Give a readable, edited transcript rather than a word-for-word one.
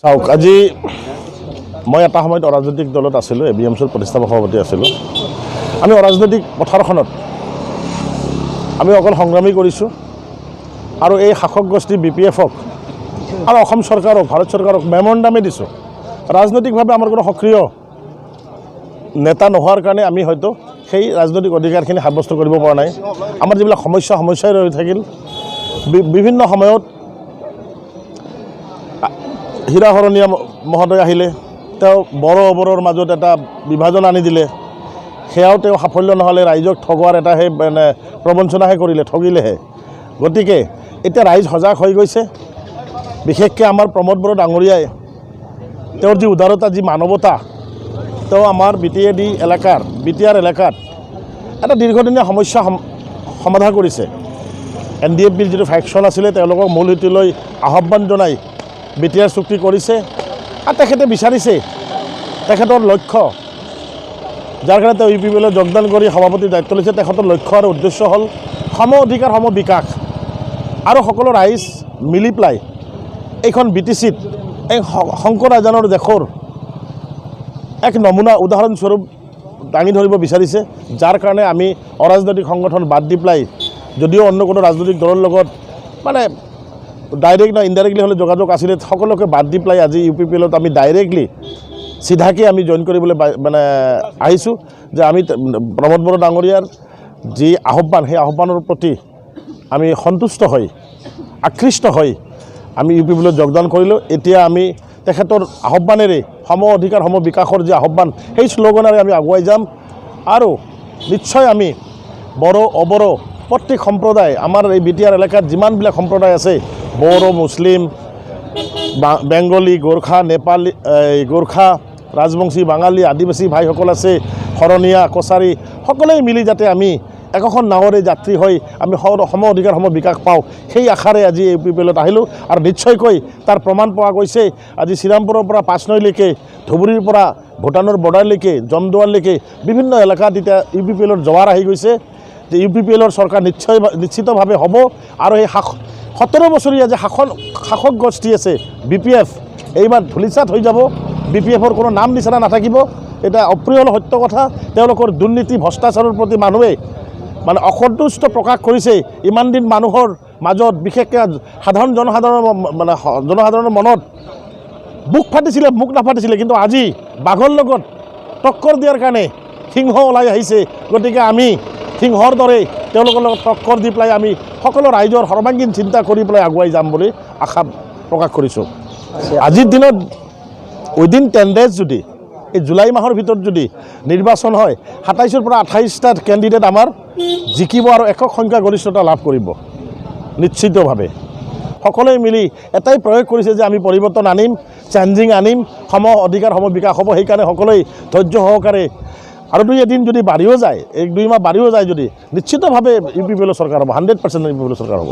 চাওক আজি মই এটা সময়ত অৰাজনৈতিক দলত আছিলোঁ, ABMCৰ প্ৰতিষ্ঠাপক সভাপতি আছিলোঁ। আমি অৰাজনৈতিক পথাৰখনত আমি অকল সংগ্ৰামী কৰিছোঁ আৰু এই শাসক গোষ্ঠী BPF-ক আৰু অসম চৰকাৰক, ভাৰত চৰকাৰক মেমৰেণ্ডামে দিছোঁ। ৰাজনৈতিকভাৱে আমাৰ কোনো সক্ৰিয় নেতা নোহোৱাৰ কাৰণে আমি হয়তো সেই ৰাজনৈতিক অধিকাৰখিনি সাব্যস্ত কৰিব পৰা নাই। আমাৰ যিবিলাক সমস্যাই ৰৈ থাকিল, বিভিন্ন সময়ত হীৰা শৰণীয়া মহোদয় আহিলে, তেওঁ বড়োৰ মাজত এটা বিভাজন আনি দিলে, সেয়াও তেওঁ সাফল্য নহ'লে, ৰাইজক ঠগোৱাৰ এটা সেই মানে প্ৰবঞ্চনাহে কৰিলে, ঠগিলেহে। গতিকে এতিয়া ৰাইজ সজাগ হৈ গৈছে। বিশেষকৈ আমাৰ প্ৰমোদ বড়ো ডাঙৰীয়াই তেওঁৰ যি উদাৰতা, যি মানৱতা, তেওঁ আমাৰ BTR এলেকাত এটা দীৰ্ঘদিনীয়া সমস্যা সমাধান কৰিছে। NDFBৰ যিটো ফেকশ্যন আছিলে, তেওঁলোকক মূল সুঁতিলৈ আহ্বান জনাই BTR চুক্তি কৰিছে আৰু তেখেতে বিচাৰিছে, তেখেতৰ লক্ষ্য, যাৰ কাৰণে তেওঁ UPPL যোগদান কৰি সভাপতিৰ দায়িত্ব লৈছে, তেখেতৰ লক্ষ্য আৰু উদ্দেশ্য হ'ল সম অধিকাৰ সম বিকাশ আৰু সকলো ৰাইজ মিলি পেলাই এইখন BTCত এই শংকৰ ৰাজানৰ দেশৰ এক নমুনা উদাহৰণস্বৰূপ দাঙি ধৰিব বিচাৰিছে। যাৰ কাৰণে আমি অৰাজনৈতিক সংগঠন বাদ দি পেলাই, যদিও অন্য কোনো ৰাজনৈতিক দলৰ লগত মানে ডাইৰেক্ট না ইনডাইৰেক্টলি হ'লে যোগাযোগ আছিলে, সকলোকে বাদ দি পেলাই আজি UPPLত আমি ডাইৰেক্টলি চিধাকৈ আমি জইন কৰিবলৈ মানে আহিছোঁ। যে আমি প্ৰমোদ বড়ো ডাঙৰীয়াৰ যি আহ্বান, সেই আহ্বানৰ প্ৰতি আমি সন্তুষ্ট হৈ, আকৃষ্ট হৈ আমি UPPLত যোগদান কৰিলোঁ। এতিয়া আমি তেখেতৰ আহ্বানেৰে সম অধিকাৰ সম বিকাশৰ যি আহ্বান, সেই শ্লোগানেৰে আমি আগুৱাই যাম আৰু নিশ্চয় আমি বড়ো অবড়ো প্ৰত্যেক সম্প্ৰদায়, আমাৰ এই BTR এলেকাত যিমানবিলাক সম্প্ৰদায় আছে, বড়ো, মুছলিম, বেংগলী, গোৰ্খা, নেপালী, গোৰ্খা, ৰাজবংশী, বাঙালী, আদিবাসী ভাইসকল আছে, শৰণীয়া, কছাৰী, সকলোৱে মিলি যাতে আমি একোখন নাৱৰে যাত্ৰী হৈ আমি সম অধিকাৰ সম বিকাশ পাওঁ, সেই আশাৰে আজি UPPLত আহিলোঁ। আৰু নিশ্চয়কৈ তাৰ প্ৰমাণ পোৱা গৈছে। আজি শ্ৰীৰামপুৰৰ পৰা পাঁচনৈলৈকে, ধুবুৰীৰ পৰা ভূটানৰ বৰ্ডাৰলৈকে, জমদুৱাৰলৈকে বিভিন্ন এলেকাত এতিয়া UPPLৰ জোৱাৰ আহি গৈছে। যে UPPLৰ চৰকাৰ নিশ্চিতভাৱে হ'ব আৰু এই 17 বছৰীয়া যে শাসক গোষ্ঠী আছে BPF, এইবাৰ ধূলিসাৎ হৈ যাব। BPF-ৰ কোনো নাম নিচানা নাথাকিব। এটা অপ্ৰিয় সত্য কথা। তেওঁলোকৰ দুৰ্নীতি ভ্ৰষ্টাচাৰৰ প্ৰতি মানুহে মানে অসন্তুষ্ট প্ৰকাশ কৰিছে। ইমান দিন মানুহৰ মাজত, বিশেষকৈ জনসাধাৰণৰ মনত বুক ফাটিছিলে, মুখ নাফাটিছিলে, কিন্তু আজি বাঘৰ লগত টক্কৰ দিয়াৰ কাৰণে সিংহ ওলাই আহিছে। গতিকে আমি সিংহৰ দৰে তেওঁলোকৰ লগত টক্কৰ দি পেলাই আমি সকলো ৰাইজৰ সৰ্বাংগীন চিন্তা কৰি পেলাই আগুৱাই যাম বুলি আশা প্ৰকাশ কৰিছোঁ। আজিৰ দিনত উইদিন 10 days যদি, এই জুলাই মাহৰ ভিতৰত যদি নিৰ্বাচন হয়, 27ৰ পৰা 28টা কেণ্ডিডেট আমাৰ জিকিব আৰু একক সংখ্যাগৰিষ্ঠতা লাভ কৰিব নিশ্চিতভাৱে। সকলোৱে মিলি এটাই প্ৰয়োগ কৰিছে যে আমি পৰিৱৰ্তন আনিম, চেঞ্জিং আনিম, সম অধিকাৰ সম বিকাশ হ'ব। সেইকাৰণে সকলোৱে ধৈৰ্য সহকাৰে আৰু 2-এদিন যদি বাঢ়িও যায়, 1-2 মাহ বাঢ়িও যায়, যদি নিশ্চিতভাৱে UPPL চৰকাৰ হ'ব, 100% UPPL চৰকাৰ হ'ব।